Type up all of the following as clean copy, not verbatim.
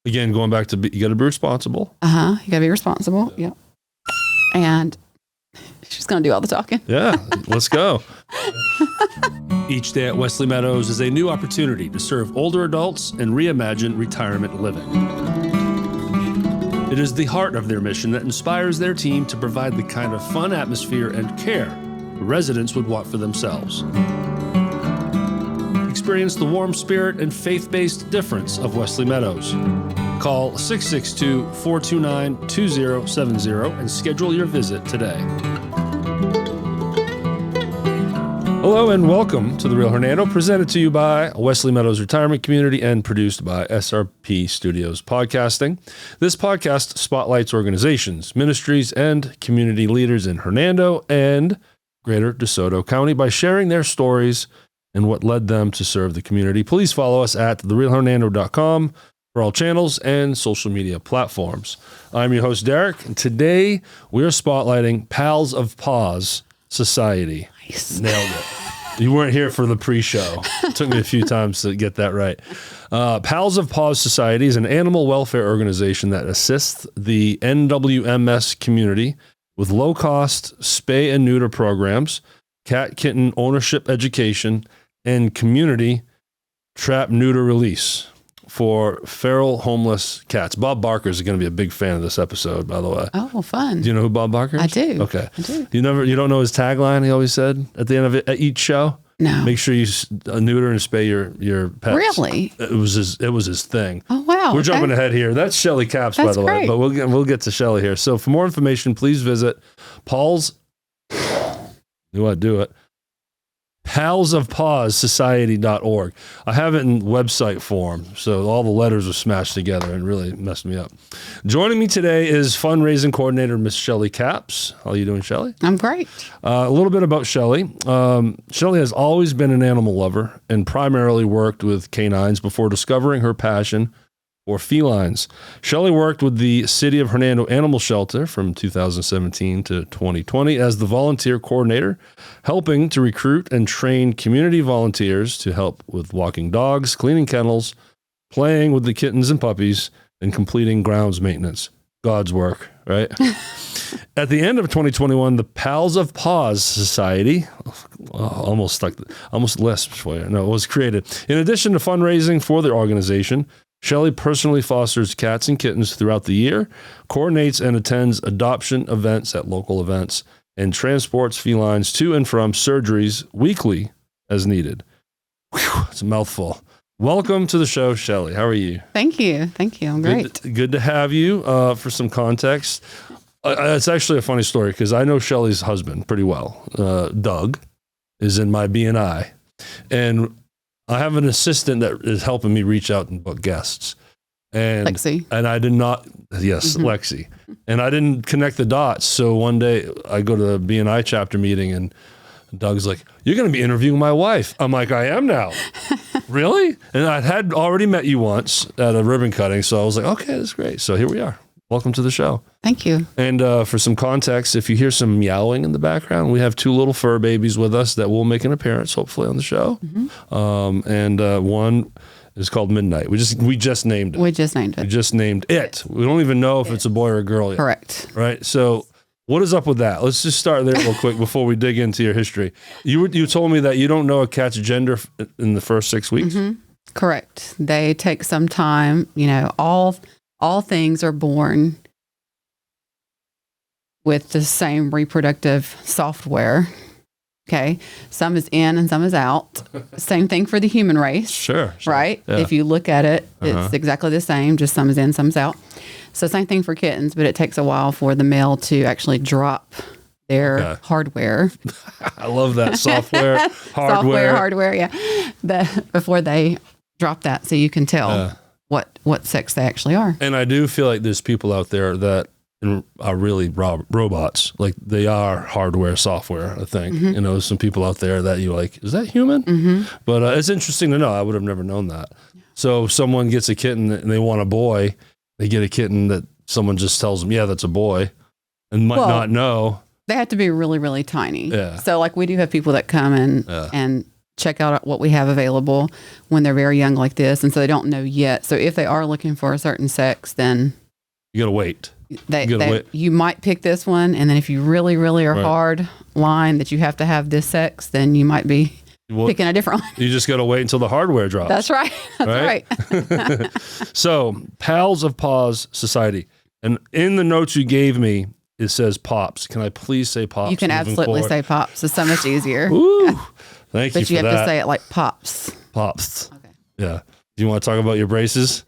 Again, going back to you got to be responsible. You got to be responsible. Yep. And she's going to do all the talking. Yeah, let's go. Each day at Wesley Meadows is a new opportunity to serve older adults and reimagine retirement living. It is the heart of their mission that inspires their team to provide the kind of fun atmosphere and care residents would want for themselves. Experience the warm spirit and faith-based difference of Wesley Meadows. Call 662-429-2070 and schedule your visit today. Hello and welcome to the Real Hernando, presented to you by Wesley Meadows Retirement Community and produced by SRP Studios Podcasting. This podcast spotlights organizations, ministries, and community leaders in Hernando and Greater DeSoto County by sharing their stories and what led them to serve the community. Please follow us at therealhernando.com for all channels and social media platforms. I'm your host, Derek, and today we are spotlighting Pals of Paws Society. Nice. Nailed it. You weren't here for the pre-show. It took me a few times to get that right. Pals of Paws Society is an animal welfare organization that assists the NWMS community with low-cost spay and neuter programs, cat kitten ownership education, and community trap-neuter-release for feral homeless cats. Bob Barker is going to be a big fan of this episode, by the way. Oh, fun. Do you know who Bob Barker is? I do. Okay. I do. You don't know his tagline he always said at the end of it, at each show? No. Make sure you neuter and spay your pets. Really? It was his thing. Oh, wow. We're jumping ahead here. That's Shelly Capps, by the way, great. but we'll get to Shelly here. So for more information, please visit Pals of Paws Society.org. I have it in website form, so all the letters are smashed together and really messed me up. Joining me today is Fundraising Coordinator Miss Shelly Capps. How are you doing, Shelly? I'm great. A little bit about Shelly. Shelly has always been an animal lover and primarily worked with canines before discovering her passion for felines. Shelly worked with the City of Hernando Animal Shelter from 2017 to 2020 as the volunteer coordinator, helping to recruit and train community volunteers to help with walking dogs, cleaning kennels, playing with the kittens and puppies, and completing grounds maintenance. God's work, right? At the end of 2021, the Pals of Paws Society, almost lisped for you. No, it was created. In addition to fundraising for the organization, Shelly personally fosters cats and kittens throughout the year, coordinates and attends adoption events at local events, and transports felines to and from surgeries weekly as needed. Whew, it's a mouthful. Welcome to the show, Shelly. How are you? Thank you. I'm great. Good to have you. For some context, it's actually a funny story because I know Shelly's husband pretty well. Doug is in my BNI, and I have an assistant that is helping me reach out and book guests. And Lexi. And I did not, Lexi. And I didn't connect the dots. So one day I go to the BNI chapter meeting and Doug's like, "You're going to be interviewing my wife." I'm like, "I am now." Really? And I had already met you once at a ribbon cutting. So I was like, okay, that's great. So here we are. Welcome to the show. Thank you. And for some context, if you hear some meowing in the background, we have two little fur babies with us that will make an appearance, hopefully, on the show. And one is called Midnight. We just named it. We just named it. We just named it. We don't even know if it's a boy or a girl yet. Correct. Right? So what is up with that? Let's just start there real quick before we dig into your history. You told me that you don't know a cat's gender in the first 6 weeks? Correct. They take some time. All things are born with the same reproductive software. Okay. Some is in and some is out. Same thing for the human race. Sure. Right? Yeah. If you look at it, it's exactly the same, just some is in, some's out. So same thing for kittens, but it takes a while for the male to actually drop their hardware. I love that. Software, hardware. Yeah. Before they drop that, so you can tell what sex they actually are. And I do feel like there's people out there that are really robots. Like they are hardware, software, I think. Some people out there that you're like, is that human? But it's interesting to know. I would have never known that. So if someone gets a kitten and they want a boy, they get a kitten that someone just tells them, yeah, that's a boy, and might not know. They have to be really, really tiny. Yeah. So like we do have people that come in and check out what we have available when they're very young like this. And so they don't know yet. So if they are looking for a certain sex, then you got to wait. You might pick this one. And then if you really, really are hard line that you have to have this sex, then you might be picking a different one. You just got to wait until the hardware drops. That's right. That's right. So, Pals of Paws Society. And in the notes you gave me, it says Pops. Can I please say Pops? You can absolutely say Pops. It's so much easier. Ooh, thank you for that. But you have to say it like Pops. Pops. Okay. Yeah. Do you want to talk about your braces?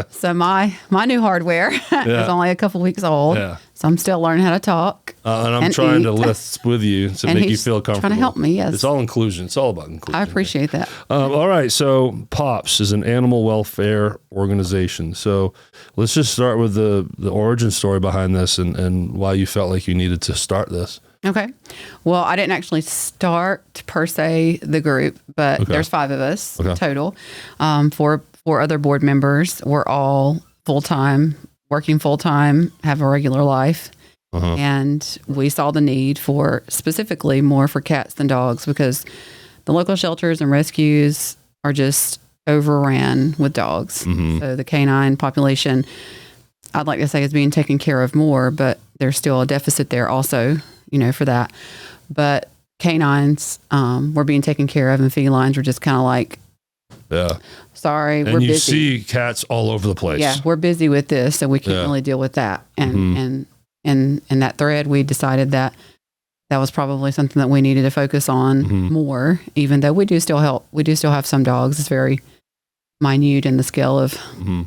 So my new hardware is only a couple weeks old. Yeah. So I'm still learning how to talk. And I'm trying to lisp with you to make you feel comfortable. Trying to help me, yes. It's all inclusion. It's all about inclusion. I appreciate that. All right. So Pops is an animal welfare organization. So let's just start with the origin story behind this and why you felt like you needed to start this. Okay. Well, I didn't actually start per se the group, but there's 5 of us total. 4 other board members. We're all full-time, working full-time, have a regular life. And we saw the need for specifically more for cats than dogs because the local shelters and rescues are just overran with dogs. So the canine population, I'd like to say, is being taken care of more, but there's still a deficit there also, for that. But canines were being taken care of and felines were just kind of like, sorry, and we're busy. And you see cats all over the place. Yeah, we're busy with this, so we can't really deal with that. And in that thread, we decided that was probably something that we needed to focus on more, even though we do still help. We do still have some dogs. It's very minute in the scale of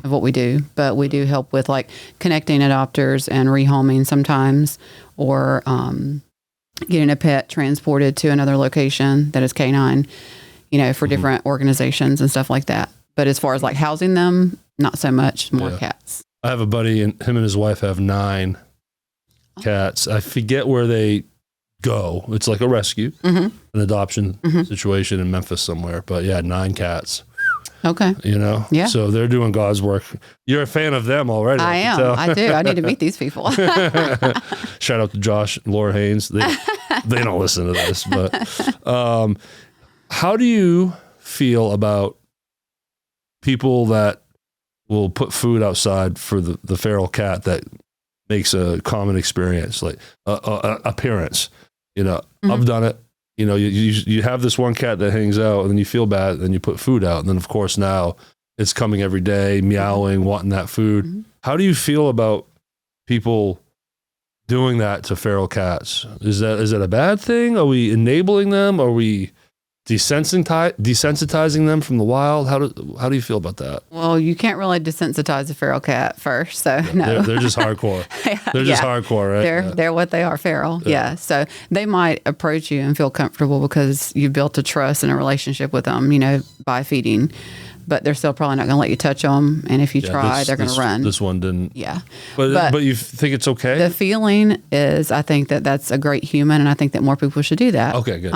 what we do, but we do help with like connecting adopters and rehoming sometimes, or getting a pet transported to another location that is canine, for different organizations and stuff like that. But as far as like housing them, not so much, more cats. I have a buddy, and him and his wife have 9 cats. I forget where they go. It's like a rescue, an adoption situation in Memphis somewhere. But 9 cats. Okay. Yeah. So they're doing God's work. You're a fan of them already. I am. I do. I need to meet these people. Shout out to Josh and Laura Haynes. They don't listen to this, but how do you feel about people that will put food outside for the feral cat that makes a common experience, like appearance? I've done it. You have this one cat that hangs out, and then you feel bad, and then you put food out, and then of course now it's coming every day, meowing, wanting that food. How do you feel about people doing that to feral cats? Is that a bad thing? Are we enabling them? Are we desensitizing them from the wild? How do you feel about that? Well, you can't really desensitize a feral cat first, so no. They're just hardcore. They're just hardcore, right? They're what they are, feral. Yeah. So they might approach you and feel comfortable because you built a trust and a relationship with them, by feeding. But they're still probably not going to let you touch them, and if you try, they're going to run. This one didn't. Yeah. But you think it's okay? The feeling is, I think that's a great human, and I think that more people should do that. Okay, good.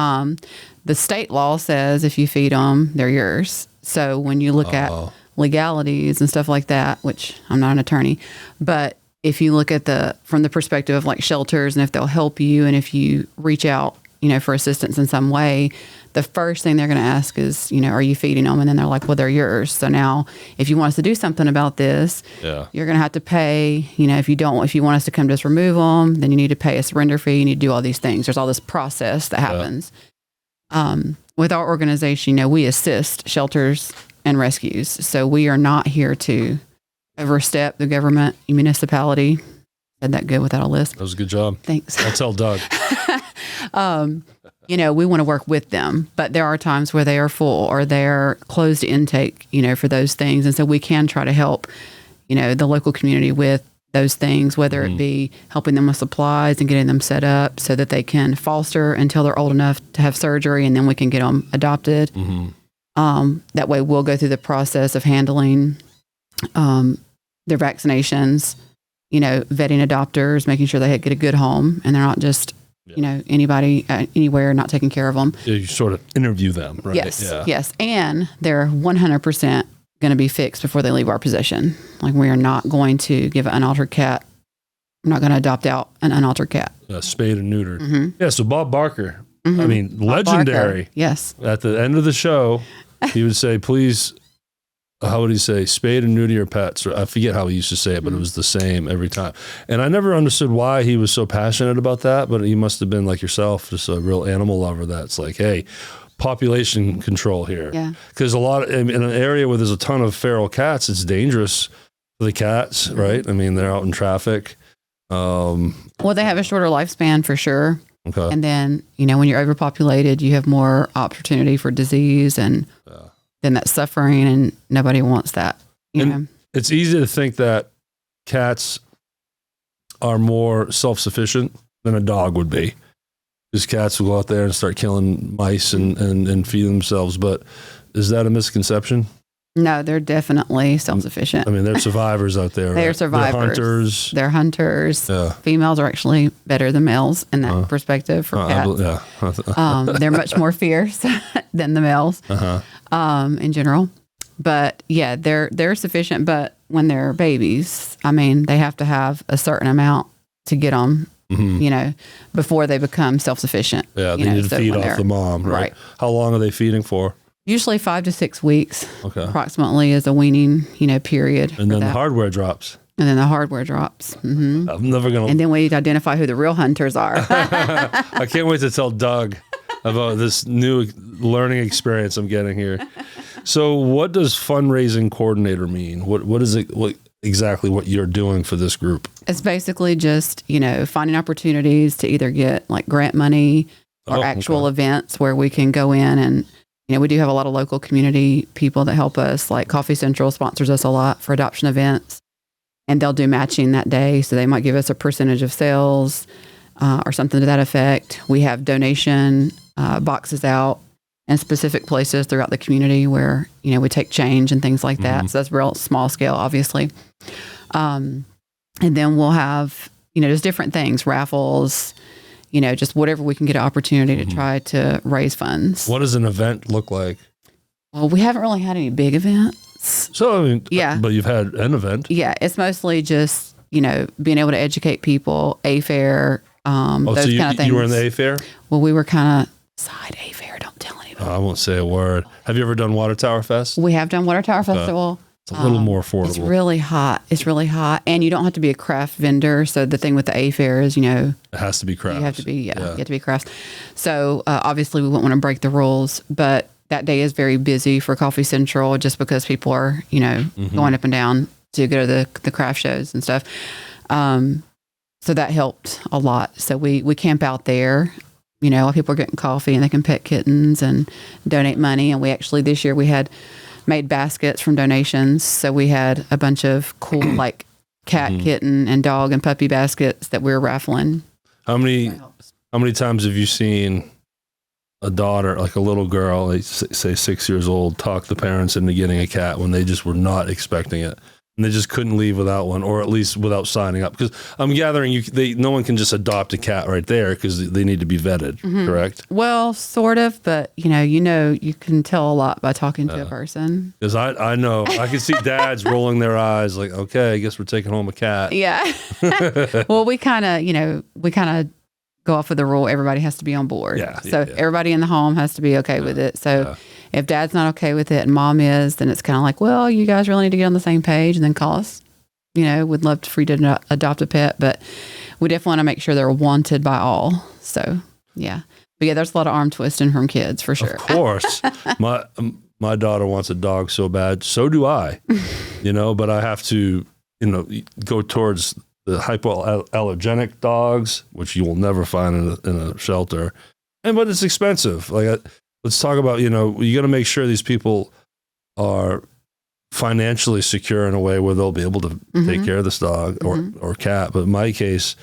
The state law says if you feed them, they're yours. So when you look at legalities and stuff like that, which I'm not an attorney, but if you look at from the perspective of like shelters and if they'll help you and if you reach out, for assistance in some way, the first thing they're going to ask is, are you feeding them? And then they're like, well, they're yours. So now if you want us to do something about this, you're going to have to pay, if you want us to come just remove them, then you need to pay a surrender fee. You need to do all these things. There's all this process that happens. With our organization, we assist shelters and rescues. So we are not here to overstep the government, municipality. Said that good without a list. That was a good job. Thanks. I'll tell Doug. We want to work with them, but there are times where they are full or they're closed intake, for those things. And so we can try to help, the local community with those things, whether it be helping them with supplies and getting them set up so that they can foster until they're old enough to have surgery, and then we can get them adopted. That way we'll go through the process of handling their vaccinations, vetting adopters, making sure they get a good home and they're not just, anybody anywhere not taking care of them. You sort of interview them, right? Yes. And they're 100% going to be fixed before they leave our possession. Like, we are not going to give an unaltered cat. I'm not going to adopt out an unaltered cat. Spayed and neutered. Yeah. So Bob Barker, I mean, legendary. Yes. At the end of the show, he would say, please, how would he say, spay and neuter your pets? Or I forget how he used to say it, but it was the same every time. And I never understood why he was so passionate about that, but he must have been like yourself, just a real animal lover that's like, hey, population control here. Yeah. Because in an area where there's a ton of feral cats, it's dangerous for the cats, right? I mean, they're out in traffic. Well, they have a shorter lifespan for sure. Okay. And then, when you're overpopulated, you have more opportunity for disease and then that suffering, and nobody wants that. You know? It's easy to think that cats are more self-sufficient than a dog would be. Because cats will go out there and start killing mice and feed themselves. But is that a misconception? No, they're definitely self-sufficient. I mean, they're survivors out there. They're right? survivors. They're hunters. Yeah. Females are actually better than males in that perspective for cats. They're much more fierce than the males in general. But yeah, they're sufficient. But when they're babies, I mean, they have to have a certain amount to get them, before they become self-sufficient. Yeah, they need to feed off the mom, right? How long are they feeding for? Usually 5 to 6 weeks, approximately, is a weaning, period. And then the hardware drops. And then the hardware drops. Mm-hmm. I'm never going to... And then we need to identify who the real hunters are. I can't wait to tell Doug about this new learning experience I'm getting here. So what does fundraising coordinator mean? What is it? Exactly what you're doing for this group? It's basically just, finding opportunities to either get like grant money or actual events where we can go in and, we do have a lot of local community people that help us, like Coffee Central sponsors us a lot for adoption events, and they'll do matching that day. So they might give us a percentage of sales or something to that effect. We have donation boxes out in specific places throughout the community where, we take change and things like that. So that's real small scale, obviously. And then we'll have, just different things, raffles, just whatever we can get an opportunity to try to raise funds. What does an event look like? Well, we haven't really had any big events. So, I mean, but you've had an event. Yeah. It's mostly just, being able to educate people, A-Fair, those so kind of things. You were in the A-Fair? Well, we were kind of side A-Fair. Don't tell anybody. I won't say a word. Have you ever done Water Tower Fest? We have done Water Tower Festival. It's a little more affordable. It's really hot. And you don't have to be a craft vendor. So the thing with the A-Fair is, it has to be craft. You have to be, you have to be craft. So obviously we wouldn't want to break the rules, but that day is very busy for Coffee Central just because people are, going up and down to go to the craft shows and stuff. So that helped a lot. So we camp out there. People are getting coffee and they can pet kittens and donate money. And we actually, this year we had made baskets from donations. So we had a bunch of cool like cat, kitten, and dog and puppy baskets that we were raffling. How many times have you seen a daughter, like a little girl, like say 6 years old, talk the parents into getting a cat when they just were not expecting it? And they just couldn't leave without one, or at least without signing up. Because I'm gathering no one can just adopt a cat right there because they need to be vetted, correct? Well, sort of, but you can tell a lot by talking to a person. Because I know, I can see dads rolling their eyes like, okay, I guess we're taking home a cat. Yeah. Well, we kind of go off of the rule. Everybody has to be on board. So everybody in the home has to be okay with it. So if dad's not okay with it and mom is, then it's kind of like, well, you guys really need to get on the same page and then call us. We'd love for you to adopt a pet, but we definitely want to make sure they're wanted by all. So, yeah. But yeah, there's a lot of arm twisting from kids for sure. Of course. My daughter wants a dog so bad. So do I, but I have to, go towards the hypoallergenic dogs, which you will never find in a shelter. But it's expensive. Let's talk about, you got to make sure these people are financially secure in a way where they'll be able to take care of this dog or cat. But in my case,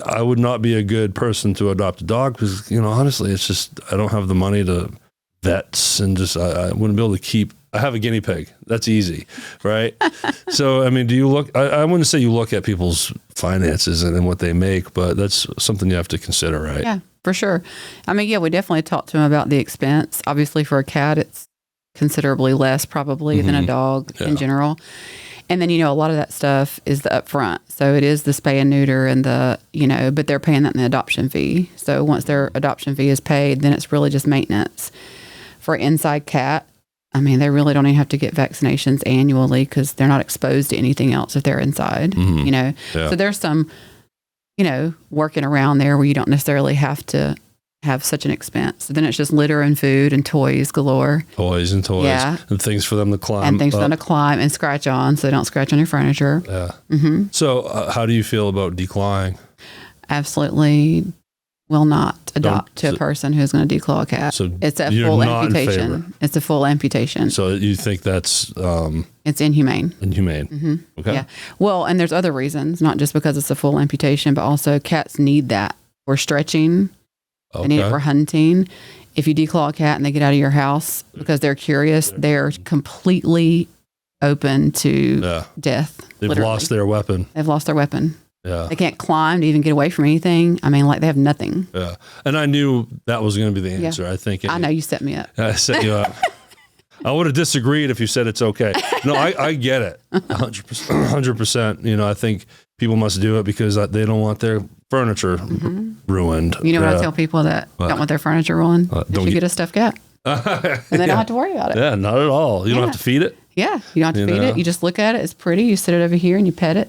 I would not be a good person to adopt a dog because, honestly, it's just, I don't have the money to vets and just, I wouldn't be able to keep. I have a guinea pig. That's easy, right? So, I mean, do you look, I wouldn't say you look at people's finances and what they make, but that's something you have to consider, right? Yeah, for sure. I mean, yeah, we definitely talked to him about the expense. Obviously, for a cat, it's considerably less probably than a dog in general. And then, a lot of that stuff is the upfront. So it is the spay and neuter and but they're paying that in the adoption fee. So once their adoption fee is paid, then it's really just maintenance. For inside cat, they really don't even have to get vaccinations annually because they're not exposed to anything else if they're inside, Yeah. So there's some, working around there where you don't necessarily have to have such an expense. So then it's just litter and food and toys galore. Toys and toys. Yeah. And things for them to climb. And things for them to climb and scratch on so they don't scratch on your furniture. Yeah. Mm-hmm. So how do you feel about declawing? Absolutely will not adopt to a person who's going to declaw a cat. So it's a you're full not in favor. amputation. It's a full amputation. So you think that's it's inhumane. inhumane? Mm-hmm. Okay. Yeah. Well, and there's other reasons, not just because it's a full amputation, but also cats need that. We're stretching. Okay. They need it for hunting. If you declaw a cat and they get out of your house because they're curious, they're completely open to death. They've literally. lost their weapon. They've lost their weapon. Yeah. They can't climb to even get away from anything. They have nothing. Yeah. And I knew that was going to be the answer. Yeah. I think. I know you set me up. I set you up. I would have disagreed if you said it's okay. No, I get it. 100%. I think people must do it because they don't want their furniture ruined. You know what I tell people that don't want their furniture ruined? They should get a stuffed cat. And they don't have to worry about it. Yeah, not at all. You don't have to feed it. Yeah, you don't have to feed it. You just look at it. It's pretty. You sit it over here and you pet it.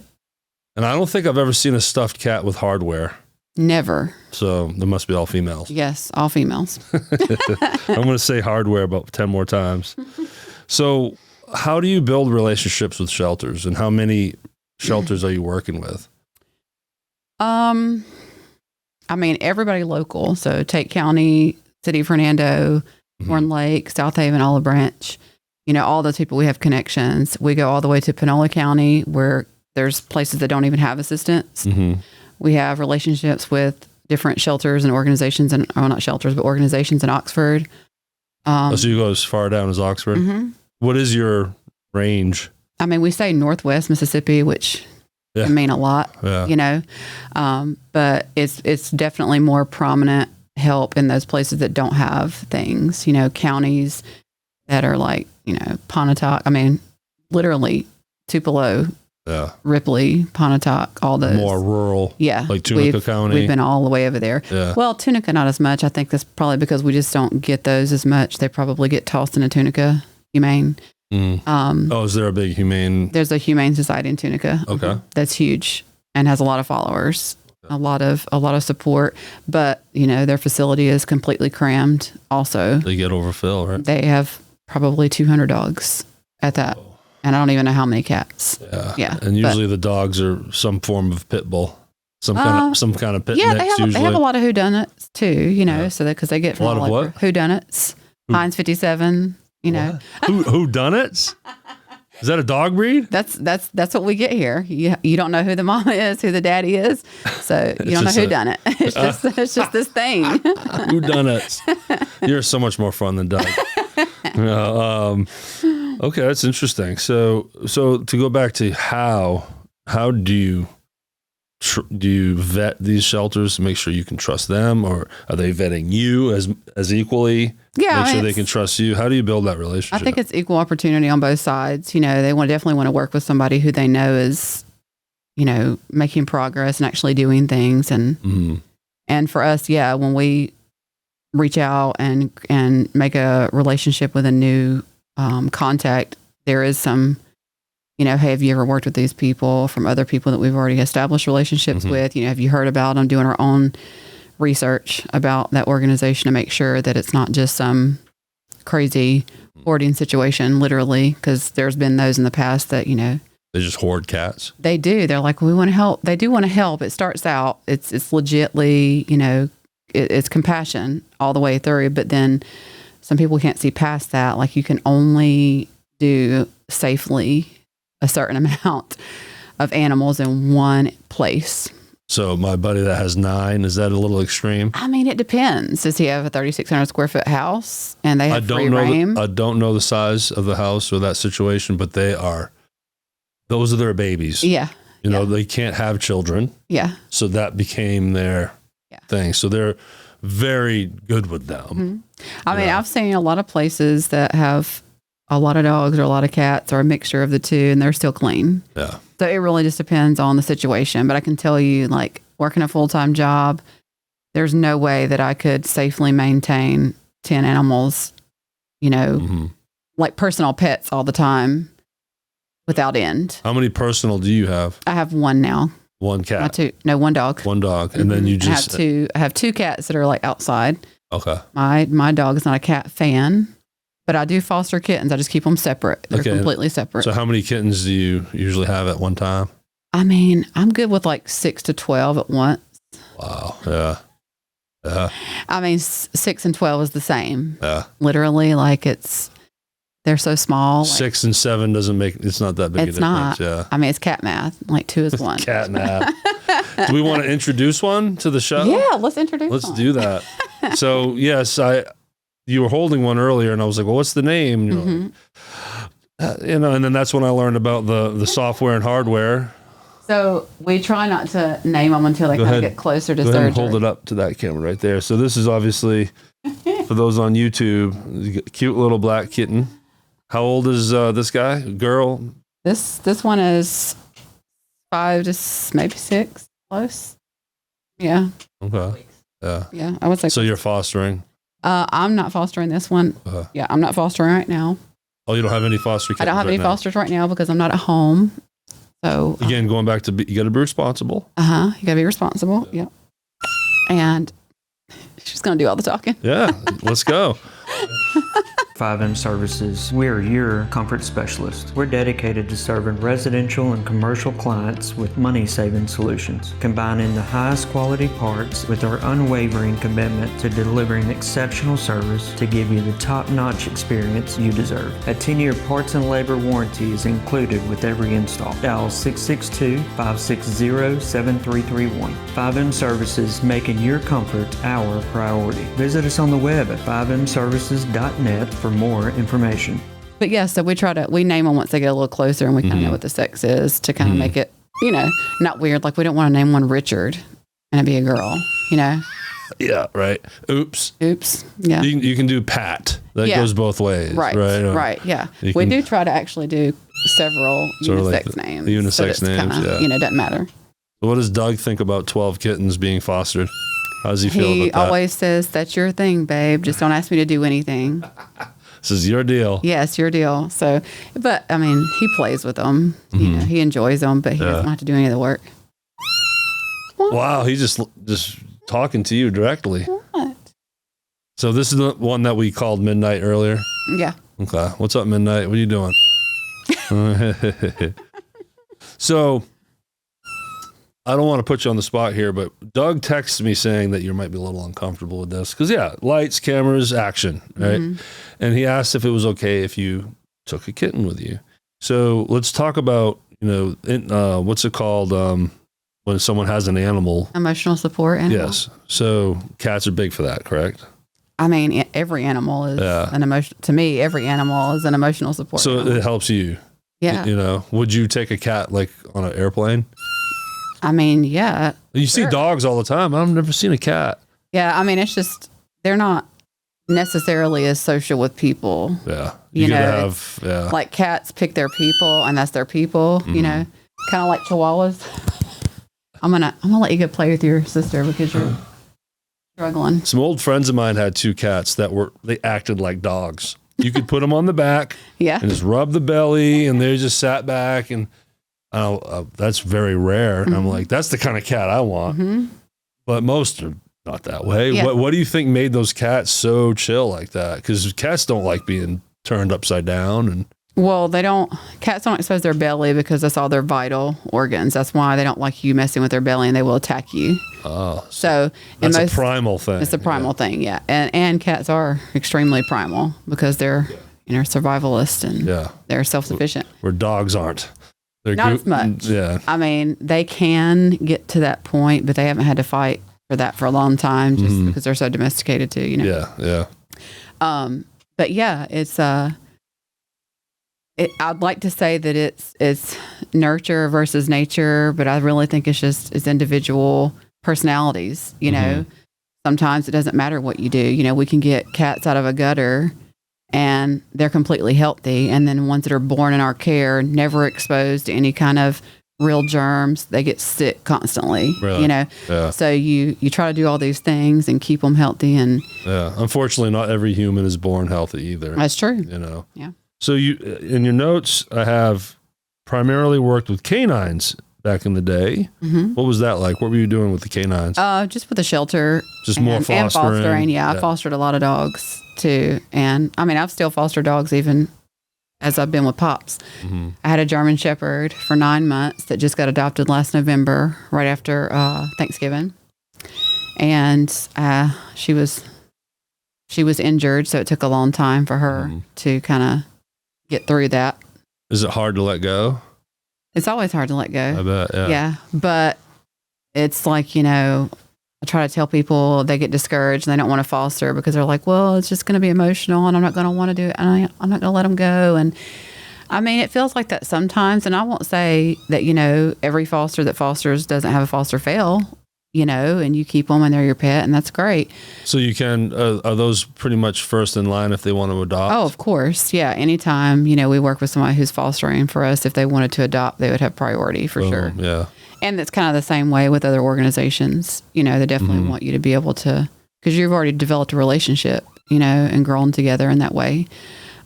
And I don't think I've ever seen a stuffed cat with hardware. Never. So there must be all females. Yes, all females. I'm going to say hardware about 10 more times. So how do you build relationships with shelters, and how many shelters are you working with? Everybody local. So Tate County, City of Hernando, Horn Lake, South Haven, Olive Branch, all those people, we have connections. We go all the way to Panola County where there's places that don't even have assistants. Mm-hmm. We have relationships with different shelters and organizations, not shelters, but organizations in Oxford. So you go as far down as Oxford? Mm-hmm. What is your range? We say Northwest Mississippi, which can mean a lot, but it's definitely more prominent help in those places that don't have things, counties that are like, Pontotoc, literally Tupelo, Ripley, Pontotoc, all those. More rural. Yeah. Like Tunica County. We've been all the way over there. Yeah. Well, Tunica, not as much. I think that's probably because we just don't get those as much. They probably get tossed into Tunica Humane. Is there a big humane? There's a Humane Society in Tunica. Okay. That's huge and has a lot of followers, a lot of support, but their facility is completely crammed also. They get overfill, right? They have probably 200 dogs at that. And I don't even know how many cats. Yeah. And usually the dogs are some form of pit bull, some kind of pit mix. They have a lot of whodunnits too, so because they get from a lot of what? Whodunnits, Heinz 57, Whodunnits? Is that a dog breed? That's what we get here. You don't know who the mama is, who the daddy is, so you don't know who done it. It's just this thing. Whodunnits? You're so much more fun than Doug. Okay, that's interesting. So to go back to how do you vet these shelters to make sure you can trust them, or are they vetting you as equally? Yeah, make sure they can trust you. How do you build that relationship? I think it's equal opportunity on both sides. They definitely want to work with somebody who they know is, making progress and actually doing things. And and for us, when we reach out and make a relationship with a new contact, there is some, hey, have you ever worked with these people from other people that we've already established relationships with? Have you heard about them? Doing our own research about that organization to make sure that it's not just some crazy hoarding situation, literally, because there's been those in the past that, they just hoard cats. They do. They're like, we want to help. They do want to help. It starts out, it's legitly, it's compassion all the way through, but then some people can't see past that. Like, you can only do safely a certain amount of animals in one place. So my buddy that has 9, is that a little extreme? It depends. Does he have a 3,600 square foot house and they have free reign? I don't know the size of the house or that situation, but those are their babies. Yeah. They can't have children. Yeah. So that became their thing. So they're very good with them. I've seen a lot of places that have a lot of dogs or a lot of cats or a mixture of the two, and they're still clean. Yeah. So it really just depends on the situation. But I can tell you, like, working a full-time job, there's no way that I could safely maintain 10 animals, like personal pets all the time without end. How many personal do you have? I have one now. One cat? One dog. One dog. And then you just... I have two cats that are like outside. Okay. My dog is not a cat fan, but I do foster kittens. I just keep them separate. They're completely separate. So how many kittens do you usually have at one time? I mean, I'm good with like 6 to 12 at once. Wow. Yeah. Yeah. I mean, 6 and 12 is the same. Yeah. Literally, like they're so small. 6 and 7 it's not that big a difference. It's not. Yeah. I mean, it's cat math. Like 2 is 1. Cat math. Do we want to introduce one to the show? Yeah, let's introduce Let's do that. So, yes, you were holding one earlier, and I was like, well, what's the name? And then that's when I learned about the software and hardware. So we try not to name them until they kind of get closer to surgery. Go ahead and hold it up to that camera right there. So this is obviously, for those on YouTube, cute little black kitten. How old is this guy? Girl? This one is 5 to maybe 6, close. Yeah. Okay. Yeah. Yeah, I would say. So you're fostering? I'm not fostering this one. Yeah, I'm not fostering right now. Oh, you don't have any foster kittens? I don't have any fosters right now because I'm not at home. So again, going back to you got to be responsible. You got to be responsible. Yeah. And she's going to do all the talking. Yeah, let's go. 5M Services. We're your comfort specialist. We're dedicated to serving residential and commercial clients with money-saving solutions, combining the highest quality parts with our unwavering commitment to delivering exceptional service to give you the top-notch experience you deserve. A 10-year parts and labor warranty is included with every install. Dial 662-560-7331. 5M Services, making your comfort our priority. Visit us on the web at 5mservices.net for more information. But yeah, so we name them once they get a little closer and we kind of know what the sex is to kind of make it, not weird. Like we don't want to name one Richard and it be a girl, Yeah, right. Oops. Yeah. You can do Pat. That goes both ways. Right. Right. Yeah. We do try to actually do several unisex names. Unisex names. Kinda, doesn't matter. So what does Doug think about 12 kittens being fostered? How does he feel about that? He always says, that's your thing, babe. Just don't ask me to do anything. This is your deal. Yes, your deal. So, but I mean, he plays with them. He enjoys them, but he doesn't have to do any of the work. Wow, he's just talking to you directly. What? So this is the one that we called Midnight earlier? Yeah. Okay. What's up, Midnight? What are you doing? So, I don't want to put you on the spot here, but Doug texted me saying that you might be a little uncomfortable with this. Because, lights, cameras, action, right? And he asked if it was okay if you took a kitten with you. So let's talk about, what's it called when someone has an animal? Emotional support animal. Yes. So cats are big for that, correct? I mean, every animal is an emotion. To me, every animal is an emotional support animal. It helps you. Yeah. Would you take a cat like on an airplane? I mean, yeah. You see dogs all the time. I've never seen a cat. Yeah, I mean, it's just, they're not necessarily as social with people. Yeah. Like cats pick their people, and that's their people, kind of like chihuahuas. I'm gonna let you go play with your sister because you're struggling. Some old friends of mine had 2 cats they acted like dogs. You could put them on the back and just rub the belly, and they just sat back, and that's very rare. And I'm like, that's the kind of cat I want. But most are not that way. Yeah. What do you think made those cats so chill like that? Because cats don't like being turned upside down. Well, cats don't expose their belly because that's all their vital organs. That's why they don't like you messing with their belly, and they will attack you. Oh, so that's a primal thing. It's a primal thing, yeah. And cats are extremely primal because they're survivalist and they're self-sufficient. Where dogs aren't. They're not as much. Yeah. I mean, they can get to that point, but they haven't had to fight for that for a long time just because they're so domesticated too, Yeah. But yeah, it's I'd like to say that it's nurture versus nature, but I really think it's individual personalities. Sometimes it doesn't matter what you do. We can get cats out of a gutter and they're completely healthy. And then ones that are born in our care, never exposed to any kind of real germs, they get sick constantly. Really? You know, so you try to do all these things and keep them healthy. And unfortunately, not every human is born healthy either. That's true. You know. Yeah. So you, in your notes, I have primarily worked with canines back in the day. Mm-hmm. What was that like? What were you doing with the canines? Just with the shelter. Just more fostering. And fostering. Yeah, I fostered a lot of dogs too. And I mean, I've still fostered dogs even as I've been with Pops. Mm-hmm. I had a German Shepherd for 9 months that just got adopted last November, right after Thanksgiving. And she was injured, so it took a long time for her to kind of get through that. Is it hard to let go? It's always hard to let go. I bet, yeah. Yeah, but it's like, you know, I try to tell people, they get discouraged and they don't want to foster because they're like, well, it's just going to be emotional and I'm not going to want to do it. And I'm not going to let them go. And I mean, it feels like that sometimes. And I won't say that, you know, every foster that fosters doesn't have a foster fail, you know, and you keep them and they're your pet and that's great. So you can, are those pretty much first in line if they want to adopt? Oh, of course. Yeah. Anytime, you know, we work with somebody who's fostering for us, if they wanted to adopt, they would have priority for sure. Yeah. And it's kind of the same way with other organizations. You know, they definitely want you to be able to, because you've already developed a relationship, you know, and grown together in that way.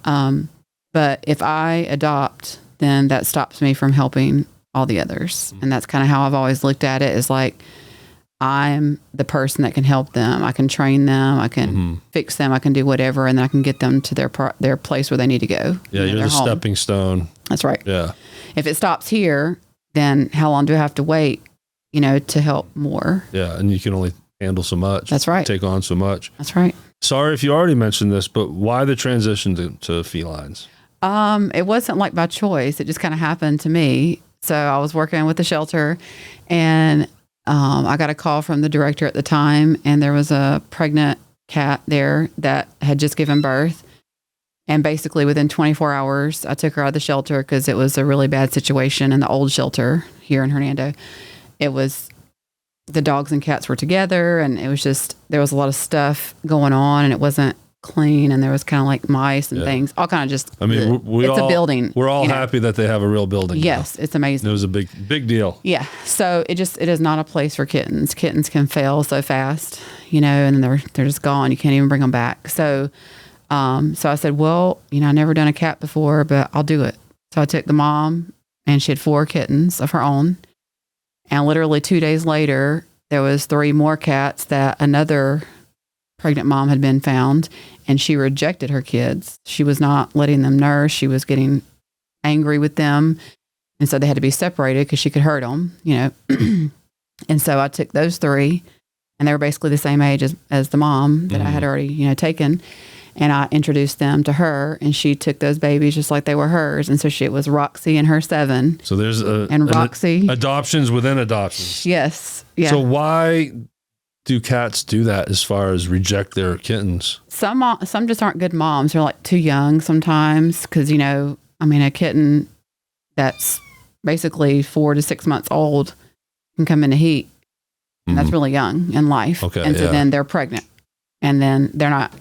But if I adopt, then that stops me from helping all the others. And that's kind of how I've always looked at it, is like, I'm the person that can help them. I can train them. I can fix them. I can do whatever. And then I can get them to their place where they need to go. Yeah, you're the home. Stepping stone. That's right. Yeah. If it stops here, then how long do I have to wait, you know, to help more? Yeah, and you can only handle so much. That's right. Take on so much. That's right. Sorry if you already mentioned this, but why the transition to felines? It wasn't like by choice. It just kind of happened to me. So I was working with the shelter, and I got a call from the director at the time, and there was a pregnant cat there that had just given birth. And basically within 24 hours, I took her out of the shelter because it was a really bad situation in the old shelter here in Hernando. It was, the dogs and cats were together, and it was just, there was a lot of stuff going on, and it wasn't clean, and there was kind of like mice and things, all kind of just, I mean, it's a building. We're all happy that they have a real building. Yes, it's amazing. It was a big deal. Yeah. So it is not a place for kittens. Kittens can fail so fast, you know, and they're just gone. You can't even bring them back. So I said, well, you know, I never done a cat before, but I'll do it. So I took the mom, and she had 4 kittens of her own. And literally 2 days later, there was 3 more cats that another pregnant mom had been found, and she rejected her kids. She was not letting them nurse. She was getting angry with them. And so they had to be separated because she could hurt them, you know. And so I took those 3, and they were basically the same age as the mom that I had already, you know, taken. And I introduced them to her, and she took those babies just like they were hers. And so it was Roxy and her 7. So there's Roxy. Adoptions within adoptions. Yes. Yeah. So why do cats do that as far as reject their kittens? Some just aren't good moms. They're like too young sometimes because, you know, I mean, a kitten that's basically 4 to 6 months old can come into heat. And that's really young in life. Okay, and so then they're pregnant, and then they're not.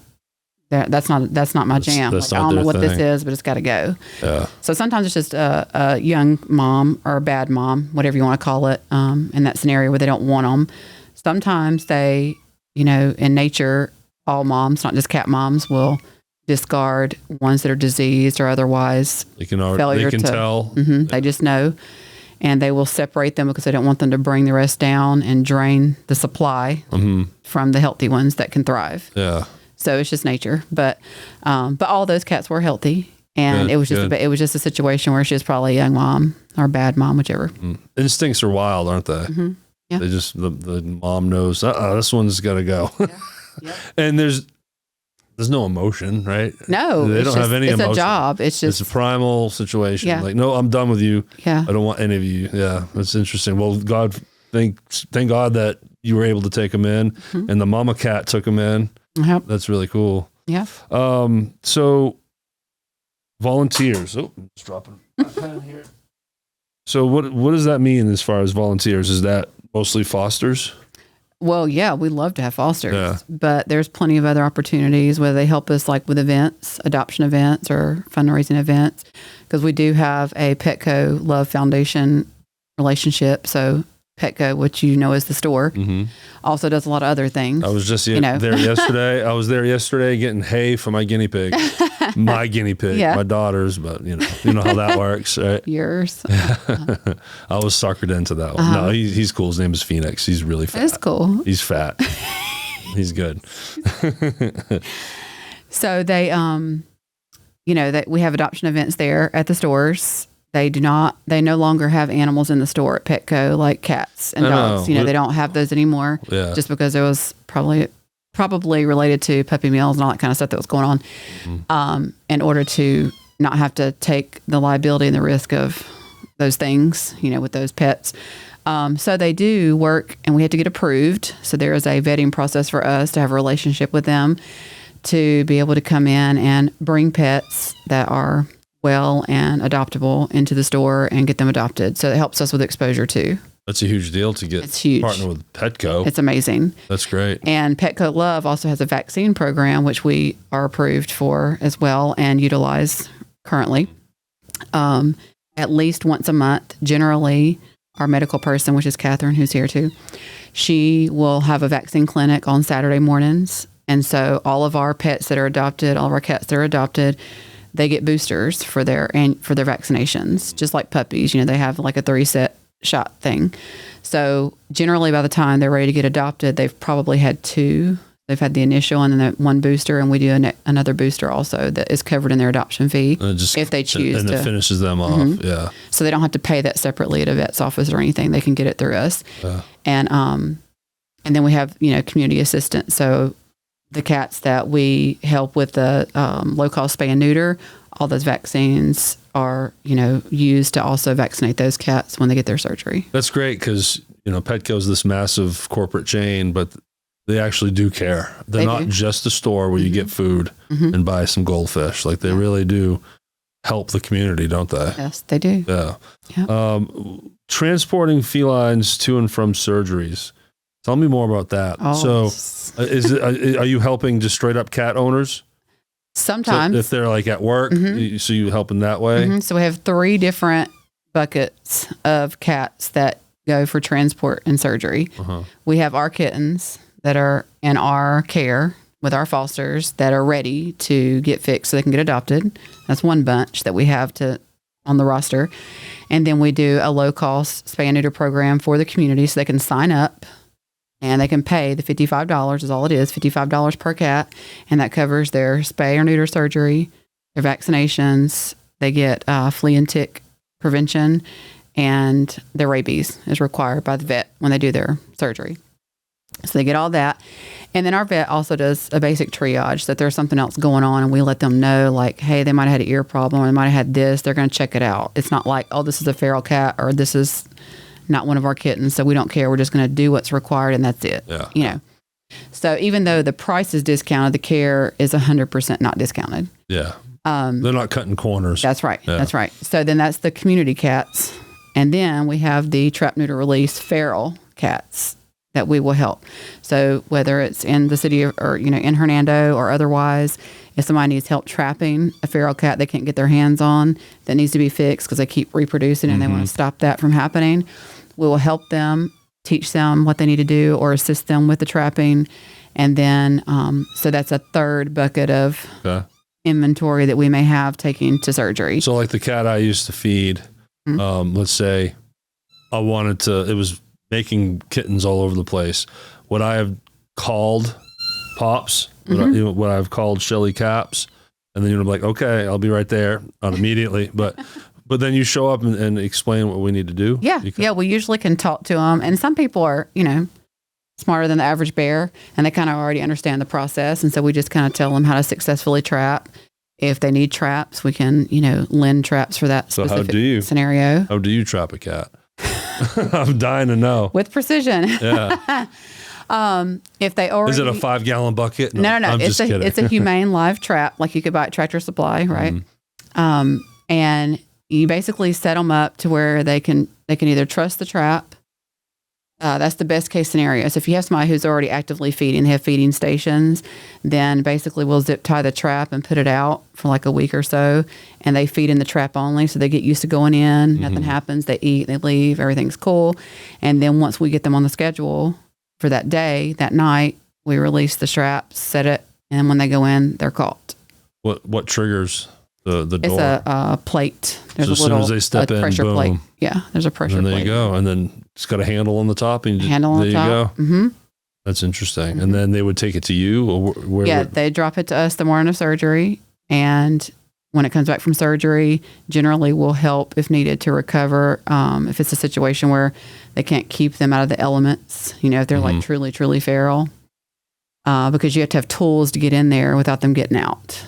That's not my jam. Like, I don't know what this is, but it's got to go. Yeah. So sometimes it's just a young mom or a bad mom, whatever you want to call it, in that scenario where they don't want them. Sometimes they, you know, in nature, all moms, not just cat moms, will discard ones that are diseased or otherwise failure. They can tell. They just know. And they will separate them because they don't want them to bring the rest down and drain the supply from the healthy ones that can thrive. Yeah. So it's just nature, but all those cats were healthy, and it was just a situation where she was probably a young mom or a bad mom, whichever. Instincts are wild, aren't they? Yeah. They just the mom knows. This one's got to go. Yeah. Yep. And there's no emotion, right? No, they don't have any emotion. It's a job. It's a primal situation. Yeah. Like, no, I'm done with you. Yeah. I don't want any of you. Yeah, that's interesting. Well, thank God that you were able to take them in, and the mama cat took them in. Yep. That's really cool. Yeah. So volunteers. Oh, I'm just dropping my pen here. So what does that mean as far as volunteers? Is that mostly fosters? Well, yeah, we love to have fosters, but there's plenty of other opportunities where they help us like with events, adoption events or fundraising events, because we do have a Petco Love Foundation relationship. So Petco, which is the store, also does a lot of other things. I was just there yesterday. I was there yesterday getting hay for my guinea pig. My guinea pig, my daughter's, but you know how that works, right? Yours. I was suckered into that one. No, he's cool. His name is Phoenix. He's really fat. That's cool. He's fat. He's good. So they, that we have adoption events there at the stores. They no longer have animals in the store at Petco, like cats and dogs. They don't have those anymore just because it was probably related to puppy mills and all that kind of stuff that was going on, in order to not have to take the liability and the risk of those things, with those pets. So they do work, and we have to get approved. So there is a vetting process for us to have a relationship with them to be able to come in and bring pets that are well and adoptable into the store and get them adopted. So it helps us with exposure too. That's a huge deal to get partner with Petco. It's amazing. That's great. And Petco Love also has a vaccine program, which we are approved for as well and utilize currently. At least once a month, generally, our medical person, which is Catherine, who's here too, she will have a vaccine clinic on Saturday mornings. And so all of our pets that are adopted, all of our cats that are adopted, they get boosters for their vaccinations, just like puppies. They have like a 3-set shot thing. So generally by the time they're ready to get adopted, they've probably had 2. They've had the initial and then one booster, and we do another booster also that is covered in their adoption fee if they choose and it finishes them off. Yeah. So they don't have to pay that separately at a vet's office or anything. They can get it through us. And then we have, community assistance. So the cats that we help with the low-cost spay and neuter, all those vaccines are, used to also vaccinate those cats when they get their surgery. That's great because, Petco's this massive corporate chain, but they actually do care. They're not just a store where you get food and buy some goldfish. Like they really do help the community, don't they? Yes, they do. Yeah. Yep. Transporting felines to and from surgeries. Tell me more about that. So are you helping just straight up cat owners? Sometimes. So if they're like at work, so you help in that way? So we have 3 different buckets of cats that go for transport and surgery. We have our kittens that are in our care with our fosters that are ready to get fixed so they can get adopted. That's one bunch that we have on the roster. And then we do a low-cost spay and neuter program for the community so they can sign up. And they can pay the $55 is all it is, $55 per cat. And that covers their spay or neuter surgery, their vaccinations. They get flea and tick prevention, and their rabies is required by the vet when they do their surgery. So they get all that. And then our vet also does a basic triage that there's something else going on, and we let them know, like, hey, they might have had an ear problem or they might have had this. They're going to check it out. It's not like, oh, this is a feral cat or this is not one of our kittens, so we don't care. We're just going to do what's required, and that's it. Yeah. So even though the price is discounted, the care is 100% not discounted. Yeah. They're not cutting corners. That's right. Yeah. That's right. So then that's the community cats. And then we have the trap-neuter-release feral cats that we will help. So whether it's in the city or, in Hernando or otherwise, if somebody needs help trapping a feral cat they can't get their hands on that needs to be fixed because they keep reproducing and they want to stop that from happening, we will help them, teach them what they need to do or assist them with the trapping. And then, so that's a third bucket of inventory that we may have taking to surgery. So like the cat I used to feed, let's say it was making kittens all over the place. Would I have called Pops? Would I have called Shelly Capps? And then you're like, okay, I'll be right there, not immediately, but then you show up and explain what we need to do. Yeah. We usually can talk to them. And some people are, smarter than the average bear, and they kind of already understand the process. And so we just kind of tell them how to successfully trap. If they need traps, we can, lend traps for that specific scenario. How do you trap a cat? I'm dying to know. With precision. Yeah. If they already... Is it a 5-gallon bucket? No. I'm just kidding. It's a humane live trap, like you could buy at Tractor Supply, right? And you basically set them up to where they can either trust the trap, That's the best case scenario. So if you have somebody who's already actively feeding, they have feeding stations, then basically we'll zip tie the trap and put it out for like a week or so, and they feed in the trap only, so they get used to going in. Nothing happens. They eat, they leave, everything's cool. And then once we get them on the schedule for that day, that night, we release the trap, set it, and when they go in, they're caught. What triggers the door? It's a plate. There's so as soon as they step in, pressure boom. plate. Yeah, there's a pressure and plate. there you go. And then it's got a handle on the top. And Handle on there the top. you go. Mm-hmm. That's interesting. And then they would take it to you? Or where They drop it to us the morning of surgery. And when it comes back from surgery, generally we'll help if needed to recover. If it's a situation where they can't keep them out of the elements, if they're like truly, truly feral, because you have to have tools to get in there without them getting out.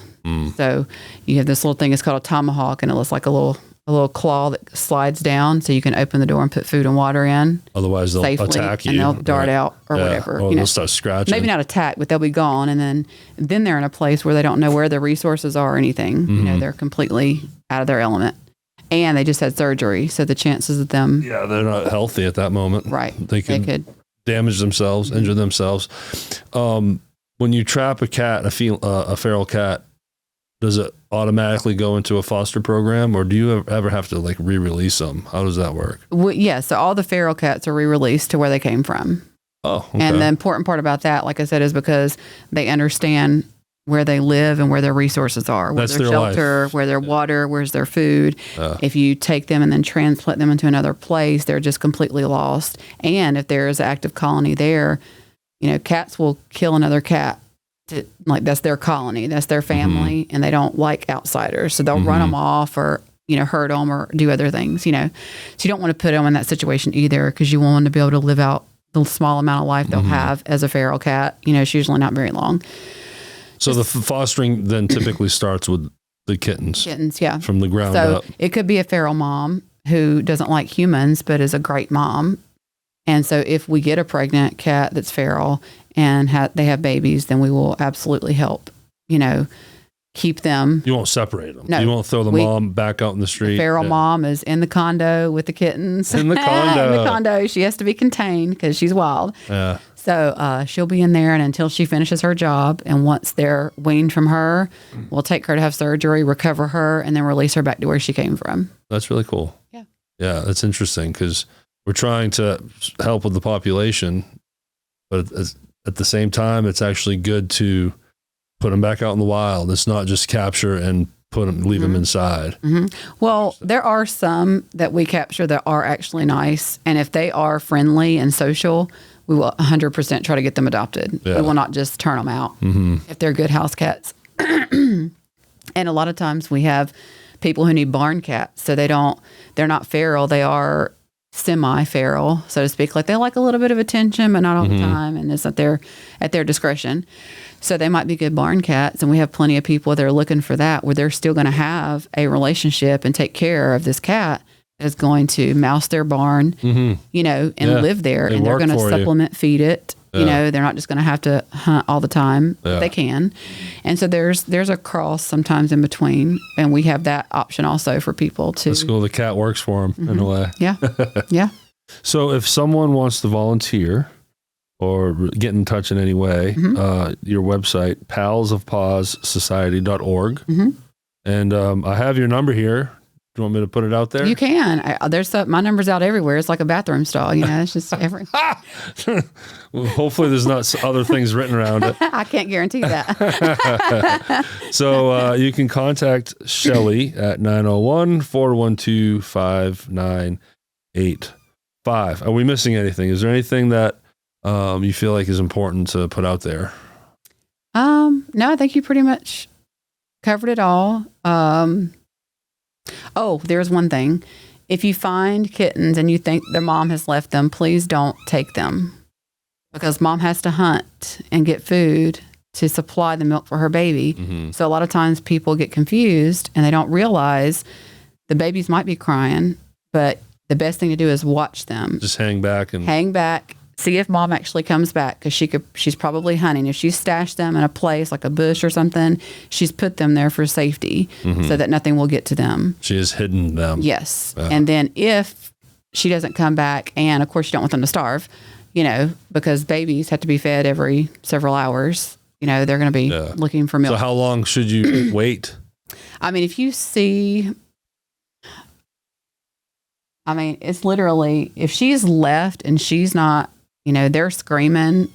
So you have this little thing, it's called a tomahawk, and it looks like a little claw that slides down so you can open the door and put food and water in. Otherwise they'll safely, attack you. And they'll dart out or whatever. Or they'll start scratching. Maybe not attack, but they'll be gone. And then they're in a place where they don't know where their resources are or anything. They're completely out of their element. And they just had surgery. So the chances of them... Yeah, they're not healthy at that moment. Right. They could damage themselves, injure themselves. When you trap a cat, a feral cat, does it automatically go into a foster program, or do you ever have to like re-release them? How does that work? Yeah, so all the feral cats are re-released to where they came from. Oh, okay. And the important part about that, like I said, is because they understand where they live and where their resources are, where That's their their shelter, life. where their water, where's their food. If you take them and then transplant them into another place, they're just completely lost. And if there is an active colony there, cats will kill another cat. That's their colony, that's their family, and they don't like outsiders, so they'll run them off or hurt them or do other things. So you don't want to put them in that situation either, because you want them to be able to live out the small amount of life they'll have as a feral cat. It's usually not very long. So the fostering then typically starts with the kittens. Yeah, from the ground up. So it could be a feral mom who doesn't like humans but is a great mom. And so if we get a pregnant cat that's feral and they have babies, then we will absolutely help, keep them. You won't separate them. No, you won't throw the mom back out in the street. The feral mom is in the condo with the kittens. In the condo. In the condo. She has to be contained because she's wild. Yeah. So she'll be in there, and until she finishes her job, and once they're weaned from her, we'll take her to have surgery, recover her, and then release her back to where she came from. That's really cool. Yeah. Yeah, that's interesting, because we're trying to help with the population, but at the same time, it's actually good to put them back out in the wild. It's not just capture and leave them inside. Well, there are some that we capture that are actually nice, and if they are friendly and social, we will 100% try to get them adopted. Yeah. We will not just turn them out if they're good house cats. And a lot of times we have people who need barn cats, so they're not feral, they are semi-feral, so to speak. Like they like a little bit of attention, but not all the time, and it's at their discretion. So they might be good barn cats, and we have plenty of people that are looking for that, where they're still going to have a relationship and take care of this cat that is going to mouse their barn, and live there, and they're going to supplement feed it. They're not just going to have to hunt all the time. They can. And so there's a cross sometimes in between, and we have that option also for people to. That's cool. The cat works for them in a way. Yeah. Yeah. So if someone wants to volunteer or get in touch in any way, your website, palsofpawssociety.org. And I have your number here. Do you want me to put it out there? You can. My number's out everywhere. It's like a bathroom stall. It's just every. Well, hopefully there's not other things written around it. I can't guarantee that. So you can contact Shelly at 901-412-5985. Are we missing anything? Is there anything that you feel like is important to put out there? No, I think you pretty much covered it all. Oh, there's one thing. If you find kittens and you think their mom has left them, please don't take them, because mom has to hunt and get food to supply the milk for her baby. So a lot of times people get confused and they don't realize the babies might be crying, but the best thing to do is watch them. Just hang back. See if mom actually comes back, because she's probably hunting. If she's stashed them in a place like a bush or something, she's put them there for safety so that nothing will get to them. She has hidden them. Yes. And then if she doesn't come back, and of course you don't want them to starve, because babies have to be fed every several hours. They're going to be looking for milk. So how long should you wait? I mean, if you see, it's literally, if she's left and she's not, they're screaming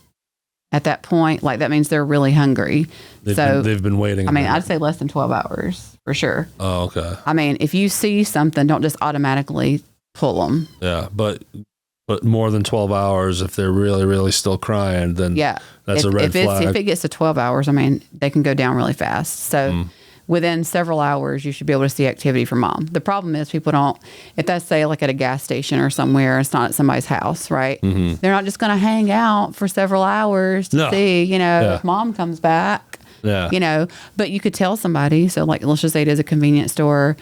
at that point, like that means they're really hungry. They've been waiting. I'd say less than 12 hours for sure. Oh, okay. If you see something, don't just automatically pull them. Yeah. But more than 12 hours, if they're really, really still crying, then that's a red flag. If it gets to 12 hours, they can go down really fast. So within several hours, you should be able to see activity from mom. The problem is people don't, if that's say like at a gas station or somewhere, it's not at somebody's house, right? Mm-hmm. They're not just going to hang out for several hours to see, if mom comes back, but you could tell somebody. So like, let's just say it is a convenience store,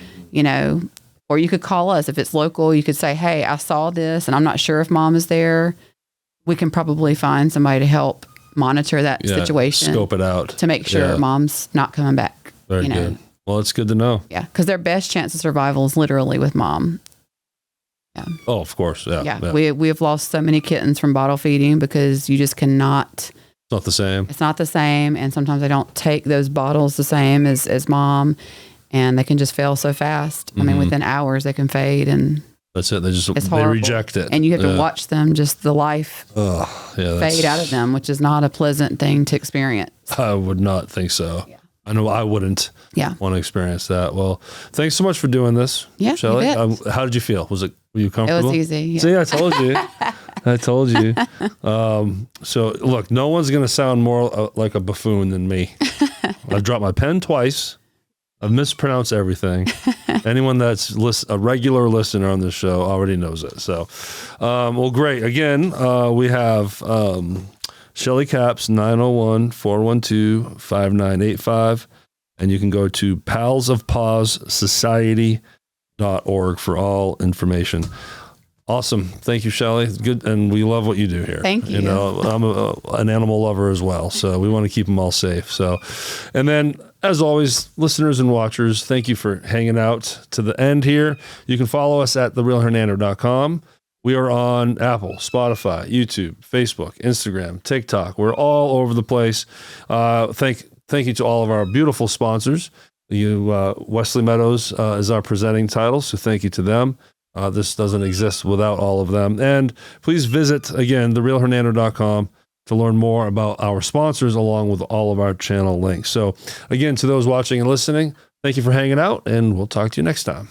or you could call us if it's local. You could say, hey, I saw this and I'm not sure if mom is there. We can probably find somebody to help monitor that situation. Scope it out. To make sure mom's not coming back. Very good. Well, it's good to know. Yeah, because their best chance of survival is literally with mom. Yeah. Oh, of course. Yeah. We have lost so many kittens from bottle feeding because you just cannot. It's not the same. It's not the same. And sometimes they don't take those bottles the same as mom. And they can just fail so fast. Within hours they can fade, and that's it. They reject it, and you have to watch them, just the life fade out of them, which is not a pleasant thing to experience. I would not think so. Yeah. I know I wouldn't. Want to experience that. Well, thanks so much for doing this, Shelly. How did you feel? Were you comfortable? It was easy. Yeah. See, I told you. I told you. So look, no one's going to sound more like a buffoon than me. I've dropped my pen twice. I've mispronounced everything. Anyone that's a regular listener on this show already knows it. So, well, great. Again, we have Shelly Capps, 901-412-5985. And you can go to Pals of Paws Society.org for all information. Awesome. Thank you, Shelly. Good. And we love what you do here. Thank you. I'm an animal lover as well. So we want to keep them all safe. So, and then as always, listeners and watchers, thank you for hanging out to the end here. You can follow us at therealhernando.com. We are on Apple, Spotify, YouTube, Facebook, Instagram, TikTok. We're all over the place. Thank you to all of our beautiful sponsors. Wesley Meadows is our presenting title. So thank you to them. This doesn't exist without all of them. And please visit, again, therealhernando.com to learn more about our sponsors along with all of our channel links. So again, to those watching and listening, thank you for hanging out, and we'll talk to you next time.